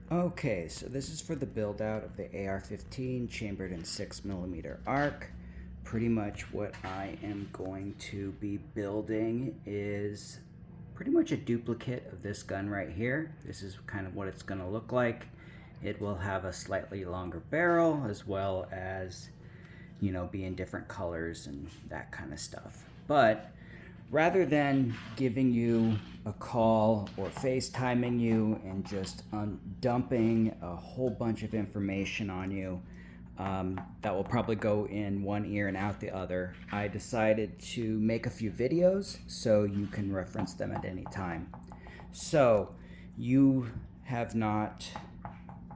Okay, so this is for the build out of the AR-15 chambered in 6mm arc. Pretty much what I am going to be building is pretty much a duplicate of this gun right here. This is kind of what it's going to look like. It will have a slightly longer barrel as well as, be in different colors and that kind of stuff. But rather than giving you a call or FaceTiming you and just dumping a whole bunch of information on you that will probably go in one ear and out the other, I decided to make a few videos so you can reference them at any time. So you have not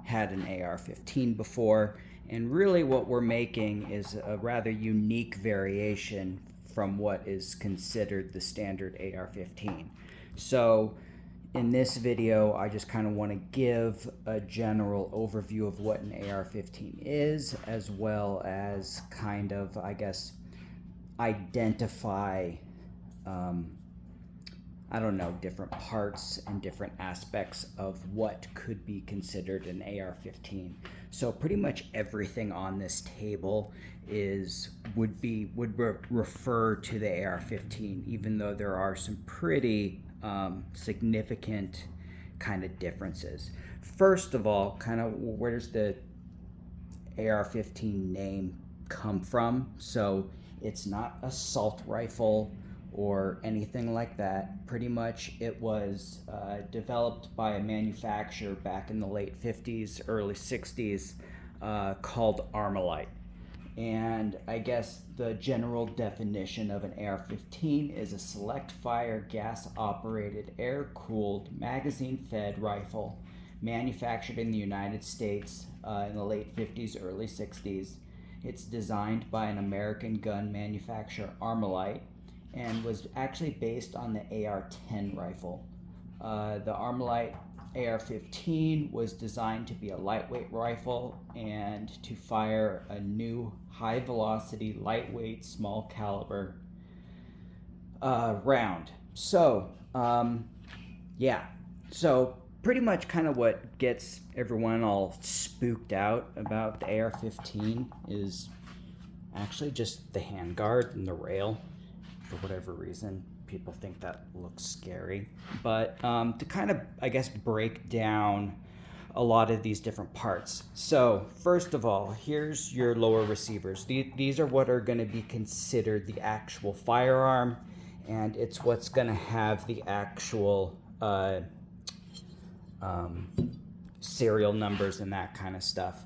had an AR-15 before, and really what we're making is a rather unique variation from what is considered the standard AR-15. So in this video, I just kind of want to give a general overview of what an AR-15 is, as well as kind of, I guess, identify different parts and different aspects of what could be considered an AR-15. So pretty much everything on this table would refer to the AR-15, even though there are some pretty significant kind of differences. First of all, kind of where does the AR-15 name come from? So it's not assault rifle or anything like that. Pretty much it was developed by a manufacturer back in the late 50s, early 60s called Armalite. And I guess the general definition of an AR-15 is a select fire gas operated air cooled magazine fed rifle manufactured in the United States in the late 50s, early 60s. It's designed by an American gun manufacturer, Armalite, and was actually based on the AR-10 rifle. The Armalite AR-15 was designed to be a lightweight rifle and to fire a new high-velocity, lightweight, small caliber round. So, So pretty much kind of what gets everyone all spooked out about the AR-15 is actually just the handguard and the rail. For whatever reason, people think that looks scary. But to kind of, I guess, break down a lot of these different parts. So first of all, here's your lower receivers. These are what are going to be considered the actual firearm, and it's what's going to have the actual serial numbers and that kind of stuff.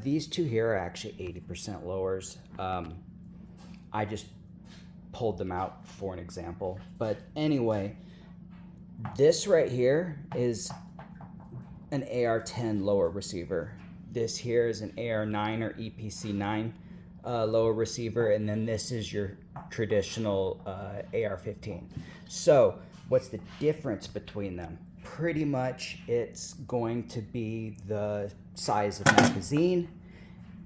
These two here are actually 80% lowers. I just pulled them out for an example. But anyway, this right here is an AR-10 lower receiver. This here is an AR-9 or EPC-9 lower receiver, and then this is your traditional AR-15. So what's the difference between them? Pretty much it's going to be the size of magazine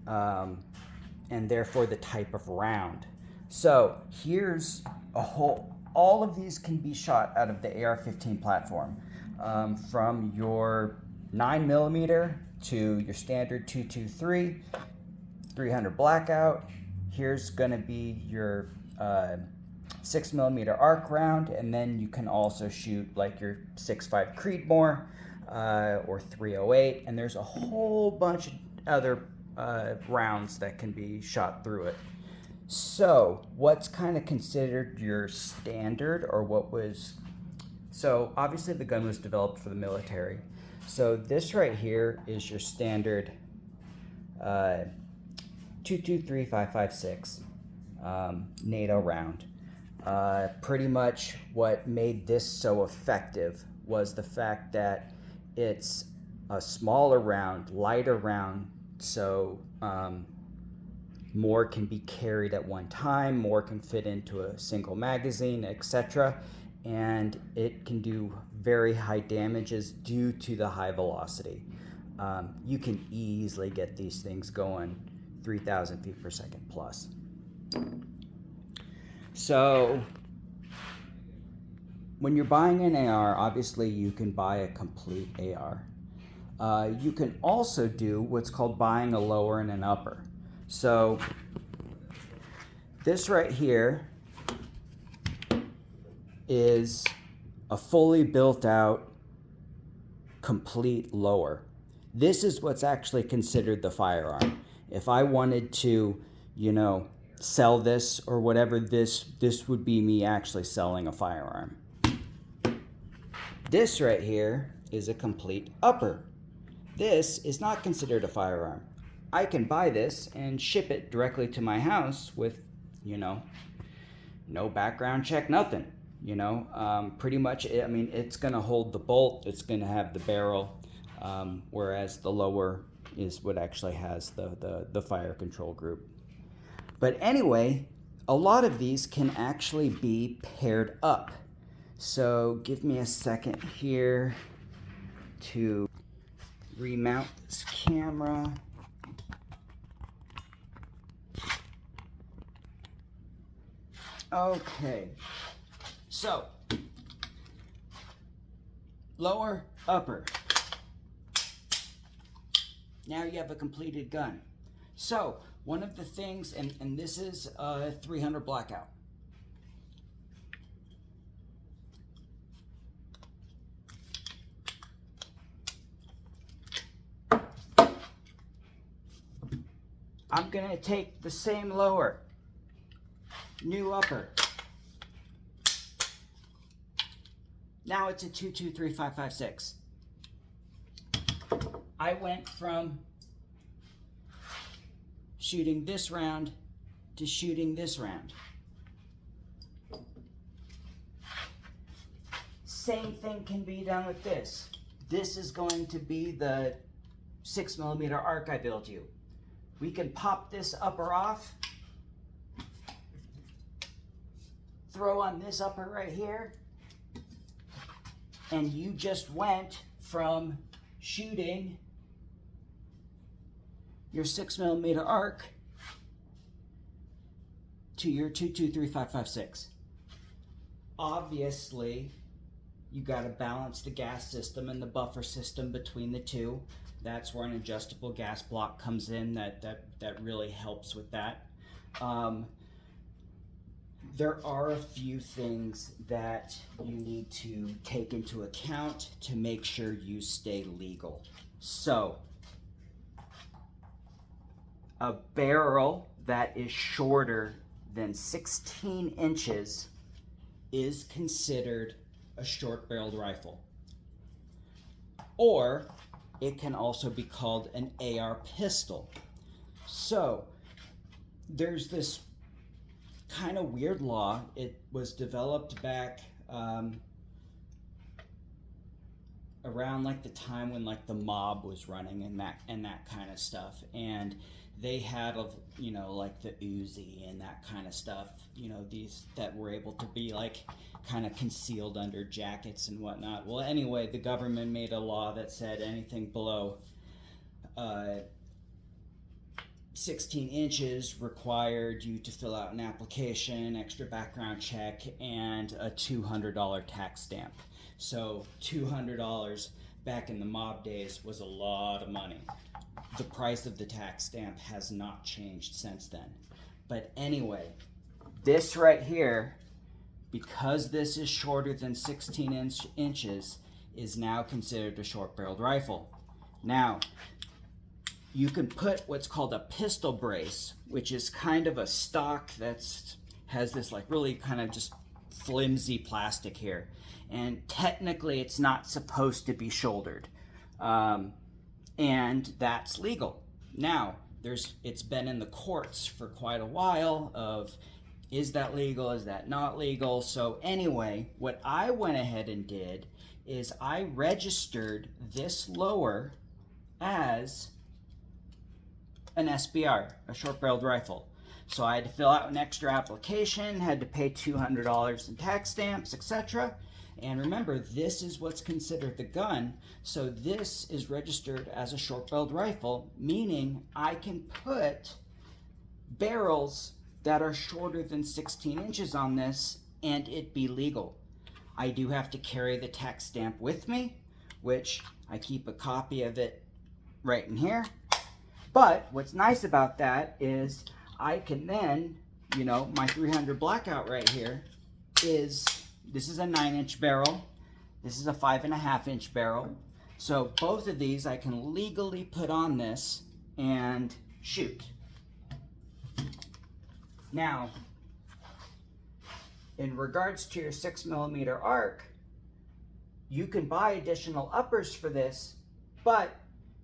and therefore the type of round. So here's all of these can be shot out of the AR-15 platform, from your 9mm to your standard 223, 300 blackout. Here's gonna be your 6mm arc round, and then you can also shoot like your 6.5 Creedmoor or 308, and there's a whole bunch of other rounds that can be shot through it. So what's kind of considered your standard, or so obviously the gun was developed for the military. So this right here is your standard 223-556 NATO round. Pretty much what made this so effective was the fact that it's a smaller round, lighter round, so more can be carried at one time, more can fit into a single magazine, etc. And it can do very high damages due to the high velocity. You can easily get these things going 3,000 feet per second plus. So when you're buying an AR, obviously you can buy a complete AR. You can also do what's called buying a lower and an upper. So this right here is a fully built out, complete lower. This is what's actually considered the firearm. If I wanted to, you know, sell this or whatever, this would be me actually selling a firearm. This right here is a complete upper. This is not considered a firearm. I can buy this and ship it directly to my house with, you know, no background check, nothing. You know, pretty much, I mean, it's going to hold the bolt, it's going to have the barrel, whereas the lower is what actually has the fire control group. But anyway, a lot of these can actually be paired up. So give me a second here to remount this camera. Okay. So, lower, upper. Now you have a completed gun. So, one of the things, and this is a 300 blackout. I'm going to take the same lower, new upper. Now it's a 223-556. I went from shooting this round to shooting this round. Same thing can be done with this. This is going to be the 6mm arc I built you. We can pop this upper off, throw on this upper right here, and you just went from shooting your 6mm arc to your 223-556. Obviously, you got to balance the gas system and the buffer system between the two. That's where an adjustable gas block comes in. That really helps with that. There are a few things that you need to take into account to make sure you stay legal. So, a barrel that is shorter than 16 inches is considered a short-barreled rifle. Or it can also be called an AR pistol. So, there's this kind of weird law. It was developed back around like the time when like the mob was running and that kind of stuff, and they had you know, like the Uzi and that kind of stuff, you know, these that were able to be like kind of concealed under jackets and whatnot. Well, anyway, the government made a law that said anything below 16 inches required you to fill out an application, extra background check, and a $200 tax stamp. So $200 back in the mob days was a lot of money. The price of the tax stamp has not changed since then. But anyway, this right here, because this is shorter than 16 inches, is now considered a short-barreled rifle. Now, you can put what's called a pistol brace, which is kind of a stock that's has this like really kind of just flimsy plastic here, and technically it's not supposed to be shouldered, and that's legal. Now it's been in the courts for quite a while of is that legal, is that not legal. So anyway, what I went ahead and did is I registered this lower as an SBR, a short-barreled rifle. So I had to fill out an extra application, had to pay $200 in tax stamps, etc. And remember, this is what's considered the gun. So this is registered as a short-barreled rifle, meaning I can put barrels that are shorter than 16 inches on this and it be legal. I do have to carry the tax stamp with me, which I keep a copy of it right in here. But what's nice about that is I can then, you know, my 300 blackout right here is, this is a 9-inch barrel. This is a 5.5-inch barrel. So both of these I can legally put on this and shoot. Now, in regards to your 6mm arc, you can buy additional uppers for this, but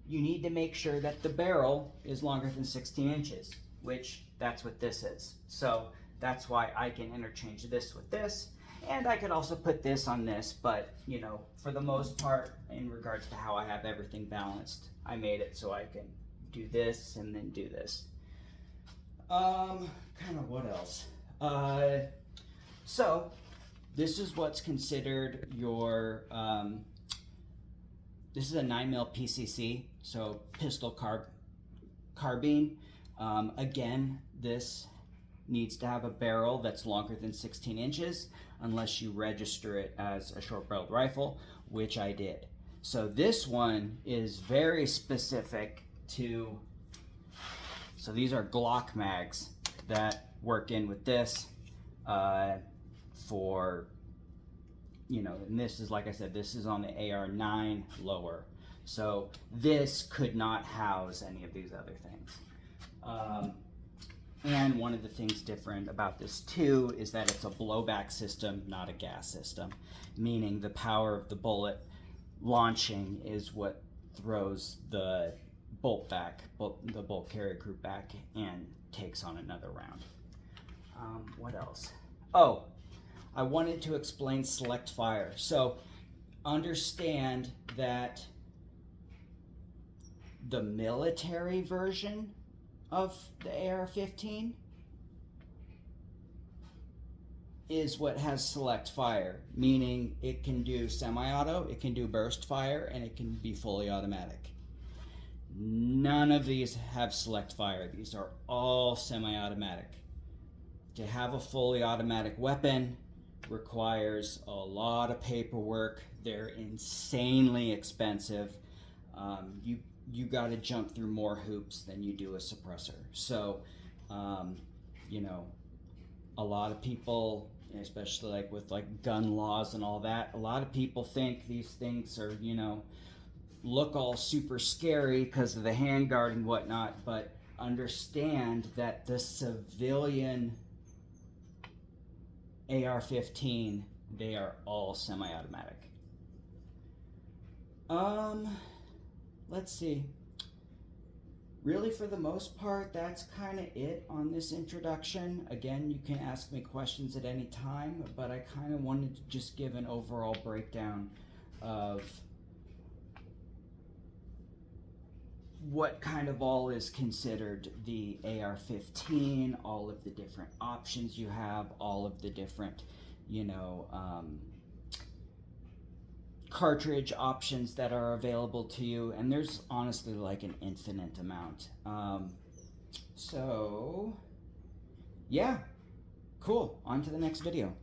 you need to make sure that the barrel is longer than 16 inches, which that's what this is. So that's why I can interchange this with this, and I could also put this on this, but you know, for the most part, in regards to how I have everything balanced, I made it so I can do this and then do this. Kind of what else? So this is what's considered your, this is a 9mm PCC, so pistol carbine. Again, this needs to have a barrel that's longer than 16 inches unless you register it as a short-barreled rifle, which I did. So this one is very specific to, so these are Glock mags that work in with this for, you know, and this is, like I said, this is on the AR9 lower. So this could not house any of these other things. And one of the things different about this too is that it's a blowback system, not a gas system, meaning the power of the bullet launching is what throws the bolt back, the bolt carrier group back, and takes on another round. What else? Oh, I wanted to explain select fire. So understand that the military version of the AR-15 is what has select fire, meaning it can do semi-auto, it can do burst fire, and it can be fully automatic. None of these have select fire. These are all semi-automatic. To have a fully automatic weapon requires a lot of paperwork. They're insanely expensive. You got to jump through more hoops than you do a suppressor. So, you know, a lot of people, especially like with like gun laws and all that, a lot of people think these things are, you know, look all super scary because of the handguard and whatnot, but understand that the civilian AR-15, they are all semi-automatic. Let's see. Really, for the most part, that's kind of it on this introduction. Again, you can ask me questions at any time, but I kind of wanted to just give an overall breakdown of what kind of all is considered the AR-15, all of the different options you have, all of the different, you know, cartridge options that are available to you, and there's honestly like an infinite amount. So yeah, cool, on to the next video.